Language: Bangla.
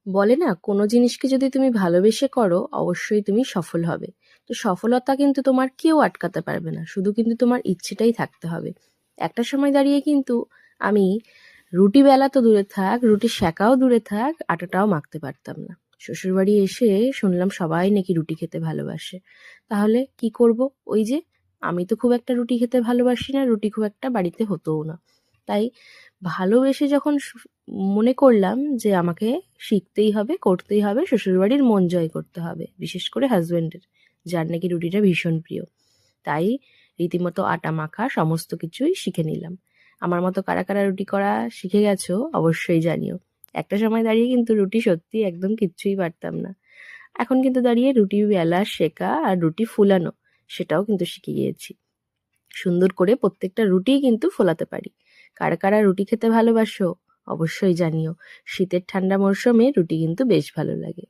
বলে না, কোনো জিনিসকে যদি তুমি ভালোবেসে করো অবশ্যই তুমি সফল হবে। তো সফলতা কিন্তু তোমার কেউ আটকাতে পারবে না, শুধু কিন্তু তোমার ইচ্ছেটাই থাকতে হবে। একটা সময় দাঁড়িয়ে কিন্তু আমি রুটি বেলা তো দূরে থাক, রুটি সেকাও দূরে থাক, আটাটাও মাখতে পারতাম না। শ্বশুরবাড়ি এসে শুনলাম সবাই নাকি রুটি খেতে ভালোবাসে। তাহলে কি করব? ওই যে, আমি তো খুব একটা রুটি খেতে ভালোবাসি না, রুটি খুব একটা বাড়িতে হতোও না। তাই ভালোবেসে যখন মনে করলাম যে আমাকে শিখতেই হবে, করতেই হবে, শ্বশুরবাড়ির মন জয় করতে হবে, বিশেষ করে হাজব্যান্ডের, যার নাকি রুটিটা ভীষণ প্রিয়। তাই রীতিমতো আটা মাখা সমস্ত কিছুই শিখে নিলাম। আমার মতো কারা কারা রুটি করা শিখে গেছো অবশ্যই জানিও। একটা সময় দাঁড়িয়ে কিন্তু রুটি সত্যি একদম কিচ্ছুই পারতাম না। এখন কিন্তু দাঁড়িয়ে রুটি বেলা, সেকা আর রুটি ফুলানো সেটাও কিন্তু শিখে গিয়েছি। সুন্দর করে প্রত্যেকটা রুটিই কিন্তু ফোলাতে পারি। কারা কারা রুটি খেতে ভালোবাসো অবশ্যই জানিও। শীতের ঠান্ডা মরশুমে রুটি কিন্তু বেশ ভালো লাগে।